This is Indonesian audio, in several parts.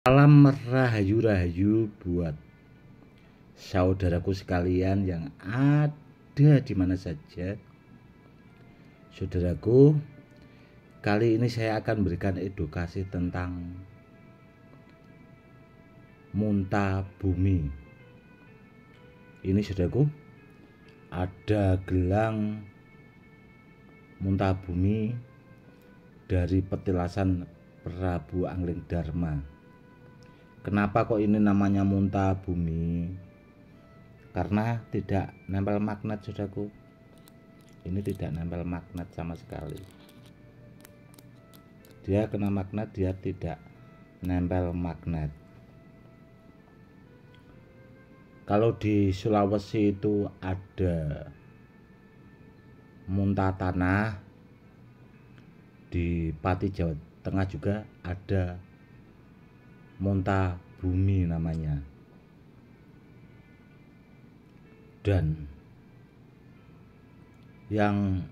Salam rahayu-rahayu buat saudaraku sekalian yang ada di mana saja. Saudaraku, kali ini saya akan berikan edukasi tentang muntah bumi. Ini saudaraku, ada gelang muntah bumi dari petilasan Prabu Anglingdarma. Kenapa kok ini namanya muntah bumi? Karena tidak nempel magnet, saudaraku. Ini tidak nempel magnet sama sekali. Dia kena magnet, dia tidak nempel magnet. Kalau di Sulawesi itu ada muntah tanah, di Pati Jawa Tengah juga ada muntah bumi namanya. Dan yang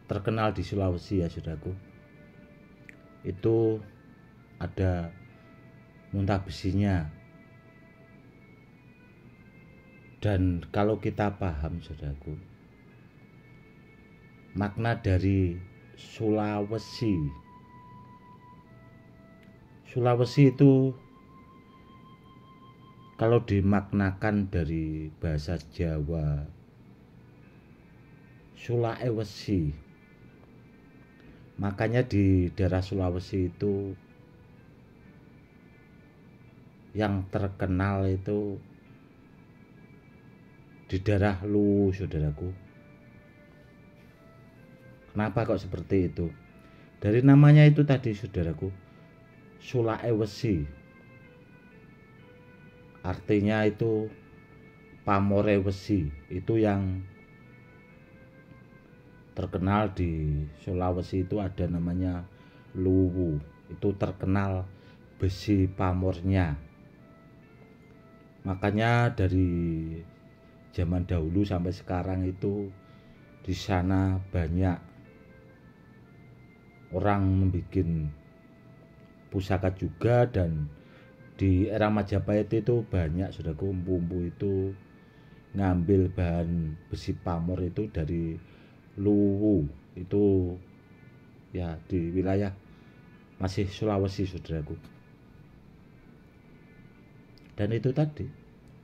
terkenal di Sulawesi ya saudaraku, itu ada muntah besinya. Dan kalau kita paham saudaraku, makna dari Sulawesi itu kalau dimaknakan dari bahasa Jawa Sulawesi, makanya di daerah Sulawesi itu yang terkenal itu di daerah Luwu, saudaraku. Kenapa kok seperti itu? Dari namanya itu tadi, saudaraku, Sulawesi, artinya itu pamore wesi. Itu yang terkenal di Sulawesi itu ada namanya Luwu. Itu terkenal besi pamornya. Makanya dari zaman dahulu sampai sekarang itu di sana banyak orang membuat pusaka juga. Dan di era Majapahit itu banyak saudaraku, empu-empu itu ngambil bahan besi pamor itu dari Luwu. Itu ya di wilayah masih Sulawesi, saudaraku. Dan itu tadi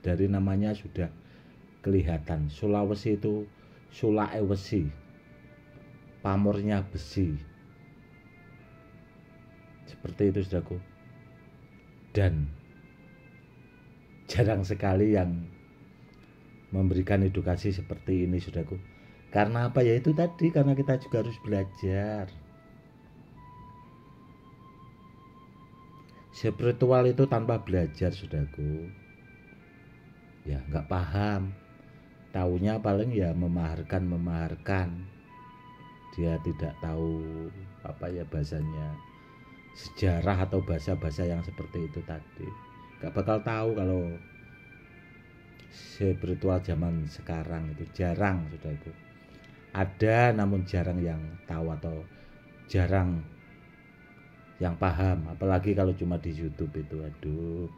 dari namanya sudah kelihatan, Sulawesi itu Sulawesi, pamornya besi. Seperti itu, saudaraku. Dan jarang sekali yang memberikan edukasi seperti ini, saudaraku. Karena apa ya, itu tadi, karena kita juga harus belajar. Spiritual itu tanpa belajar, saudaraku, ya nggak paham. Taunya paling ya memaharkan. Dia tidak tahu apa ya bahasanya, sejarah atau bahasa-bahasa yang seperti itu tadi. Gak bakal tahu kalau spiritual zaman sekarang itu jarang, saudaraku. Ada namun jarang yang tahu atau jarang yang paham. Apalagi kalau cuma di YouTube itu, aduh,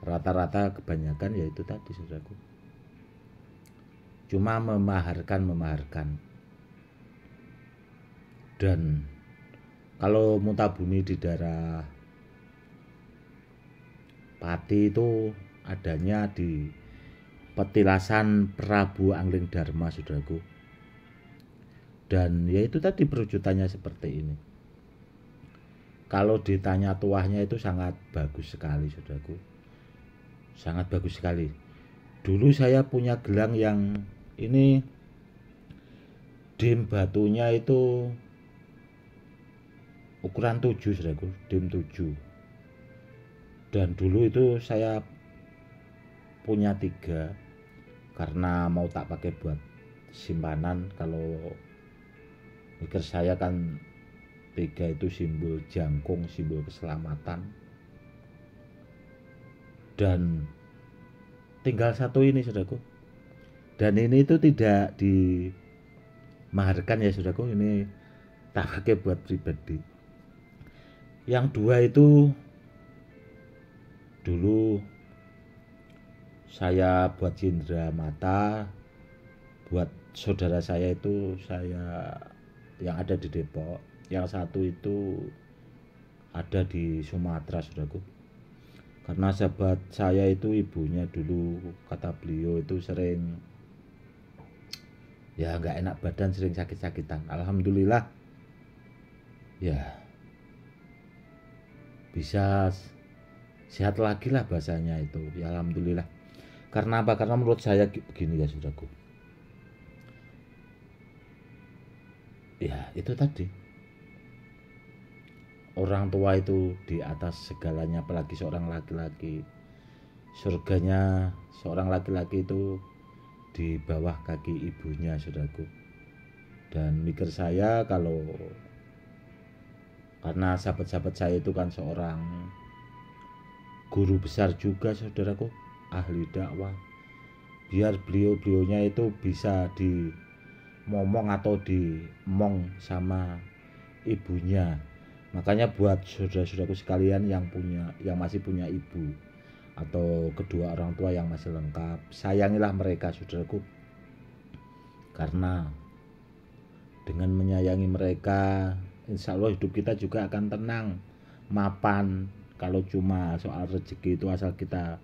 rata-rata kebanyakan ya itu tadi, saudaraku, cuma memaharkan. Dan kalau muntah bumi di daerah Pati itu adanya di petilasan Prabu Anglingdarma, saudaraku. Dan ya itu tadi perwujudannya seperti ini. Kalau ditanya tuahnya itu sangat bagus sekali, saudaraku. Sangat bagus sekali. Dulu saya punya gelang yang ini, dim batunya itu ukuran 7, saudaraku, dim 7. Dan dulu itu saya punya 3 karena mau tak pakai buat simpanan. Kalau mikir saya kan 3 itu simbol jangkung, simbol keselamatan. Dan tinggal 1 ini, saudaraku. Dan ini itu tidak dimaharkan ya, saudaraku. Ini tak pakai buat pribadi. Yang 2 itu dulu saya buat cindera mata buat saudara saya itu, saya yang ada di Depok, yang satu itu ada di Sumatera, saudaraku. Karena sahabat saya itu ibunya dulu, kata beliau itu sering ya nggak enak badan, sering sakit-sakitan. Alhamdulillah ya bisa sehat lagi lah bahasanya itu, ya alhamdulillah. Karena apa? Karena menurut saya begini ya saudaraku, ya itu tadi, orang tua itu di atas segalanya, apalagi seorang laki-laki. Surganya seorang laki-laki itu di bawah kaki ibunya, saudaraku. Dan mikir saya kalau karena sahabat-sahabat saya itu kan seorang guru besar juga, saudaraku, ahli dakwah, biar beliau-beliaunya itu bisa dimomong atau dimong sama ibunya. Makanya buat saudara-saudaraku sekalian yang masih punya ibu atau kedua orang tua yang masih lengkap, sayangilah mereka, saudaraku. Karena dengan menyayangi mereka, insya Allah hidup kita juga akan tenang, mapan. Kalau cuma soal rezeki itu asal kita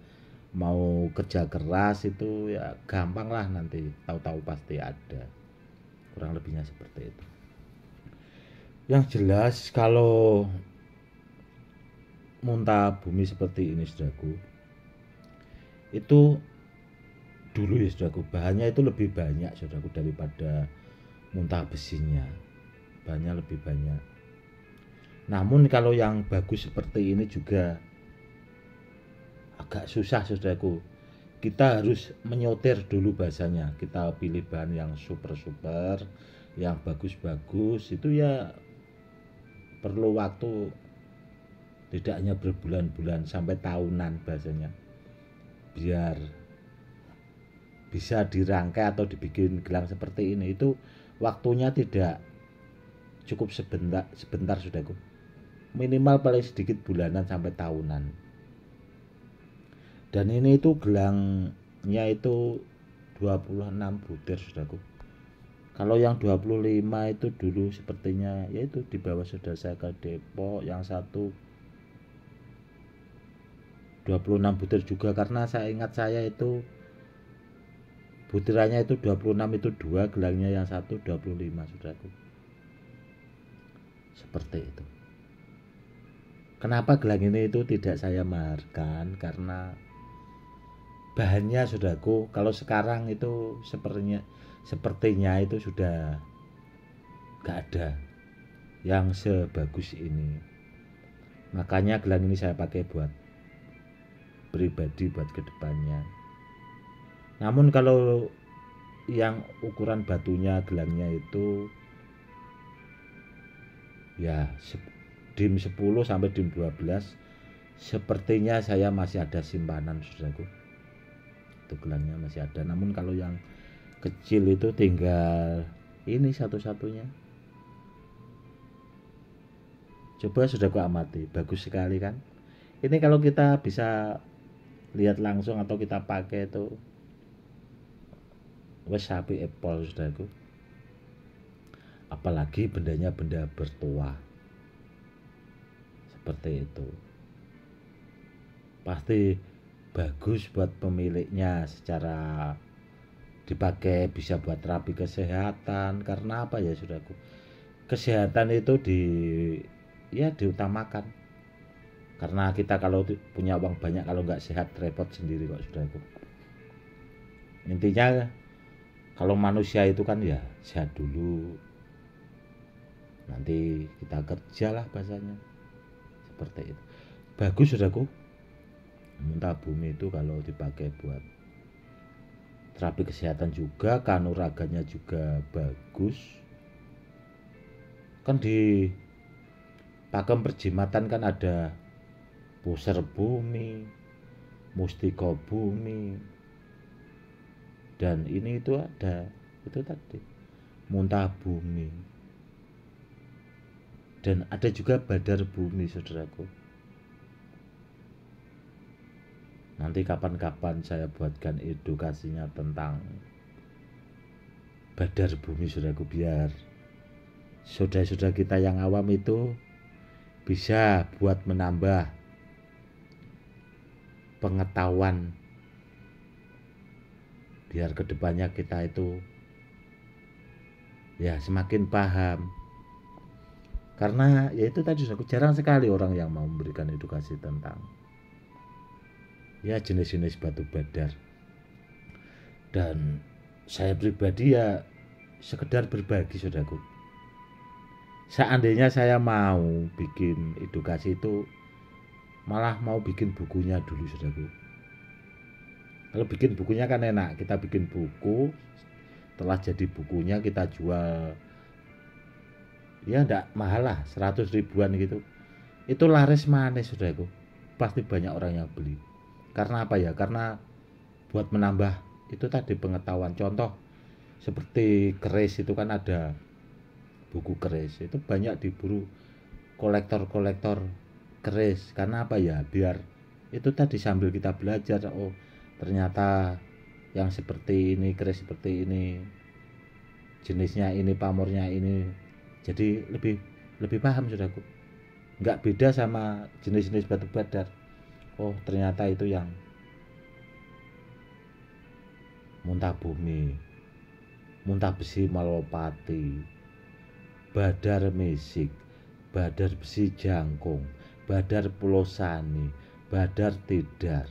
mau kerja keras itu ya gampang lah, nanti tahu-tahu pasti ada. Kurang lebihnya seperti itu. Yang jelas kalau muntah bumi seperti ini, saudaraku, itu dulu ya saudaraku, bahannya itu lebih banyak, saudaraku, daripada muntah besinya. Bahannya lebih banyak. Namun kalau yang bagus seperti ini juga agak susah, saudaraku. Kita harus menyotir dulu bahasanya. Kita pilih bahan yang super-super, yang bagus-bagus, itu ya perlu waktu tidak hanya berbulan-bulan sampai tahunan bahasanya, biar bisa dirangkai atau dibikin gelang seperti ini. Itu waktunya tidak cukup sebentar saudaraku, minimal paling sedikit bulanan sampai tahunan. Dan ini itu gelangnya itu 26 butir, saudaraku. Kalau yang 25 itu dulu sepertinya yaitu di bawah saudara saya ke Depok, yang satu 26 butir juga, karena saya ingat saya itu butirannya itu 26 itu dua, gelangnya yang satu 25, saudaraku. Seperti itu. Kenapa gelang ini itu tidak saya maharkan? Karena bahannya, saudaraku, kalau sekarang itu sepertinya itu sudah gak ada yang sebagus ini. Makanya gelang ini saya pakai buat pribadi, buat kedepannya. Namun kalau yang ukuran batunya, gelangnya itu ya dim 10 sampai dim 12, sepertinya saya masih ada simpanan, saudaraku. Itu gelangnya masih ada. Namun kalau yang kecil itu tinggal ini satu-satunya. Coba saudaraku amati, bagus sekali kan. Ini kalau kita bisa lihat langsung atau kita pakai itu wes sapi Apple, saudaraku. Apalagi bendanya benda bertuah seperti itu, pasti bagus buat pemiliknya. Secara dipakai bisa buat terapi kesehatan. Karena apa ya, saudaraku, kesehatan itu diutamakan. Karena kita kalau punya uang banyak, kalau nggak sehat repot sendiri kok, saudaraku. Intinya kalau manusia itu kan ya sehat dulu, nanti kita kerja lah bahasanya. Seperti itu. Bagus, saudaraku, muntah bumi itu kalau dipakai buat terapi kesehatan juga, kanuraganya juga bagus. Kan di pakem perjimatan kan ada puser bumi, mustika bumi, dan ini itu ada itu tadi muntah bumi, dan ada juga badar bumi, saudaraku. Nanti kapan-kapan saya buatkan edukasinya tentang badar bumi, saudaraku, biar saudara-saudara kita yang awam itu bisa buat menambah pengetahuan, biar kedepannya kita itu ya semakin paham. Karena ya itu tadi, saudaraku, jarang sekali orang yang mau memberikan edukasi tentang ya jenis-jenis batu badar. Dan saya pribadi ya sekedar berbagi, saudaraku. Seandainya saya mau bikin edukasi itu, malah mau bikin bukunya dulu, saudaraku. Kalau bikin bukunya kan enak, kita bikin buku, setelah jadi bukunya kita jual, ya enggak mahal lah, 100 ribuan gitu. Itu laris manis, saudaraku. Pasti banyak orang yang beli. Karena apa ya? Karena buat menambah itu tadi pengetahuan. Contoh seperti keris itu kan ada buku keris, itu banyak diburu kolektor-kolektor keris. Karena apa ya? Biar itu tadi sambil kita belajar, oh ternyata yang seperti ini, keris seperti ini, jenisnya ini, pamornya ini. Jadi lebih paham, saudaraku. Nggak beda sama jenis-jenis batu badar. Oh ternyata itu yang muntah bumi, muntah besi malopati, badar mesik, badar besi jangkung, badar pulosani, badar tidar.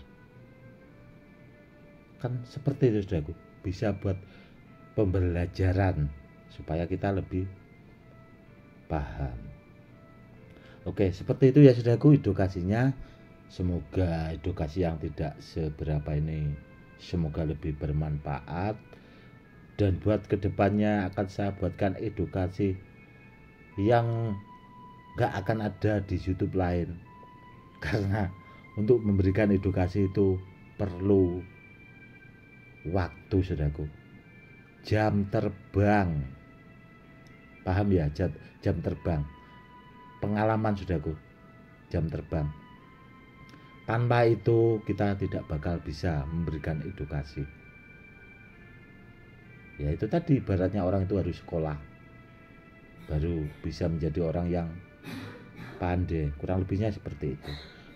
Kan seperti itu, saudaraku. Bisa buat pembelajaran supaya kita lebih paham. Oke, seperti itu ya, saudaraku, edukasinya. Semoga edukasi yang tidak seberapa ini semoga lebih bermanfaat, dan buat kedepannya akan saya buatkan edukasi yang gak akan ada di YouTube lain. Karena untuk memberikan edukasi itu perlu waktu, saudaraku. Jam terbang, paham ya? Jam terbang, pengalaman, saudaraku. Jam terbang. Tanpa itu kita tidak bakal bisa memberikan edukasi. Ya itu tadi, ibaratnya orang itu harus sekolah baru bisa menjadi orang yang pandai. Kurang lebihnya seperti itu.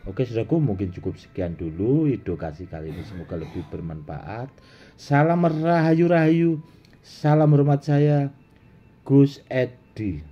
Oke, saudaraku, mungkin cukup sekian dulu edukasi kali ini. Semoga lebih bermanfaat. Salam rahayu-rahayu. Salam hormat, saya Gus Edi.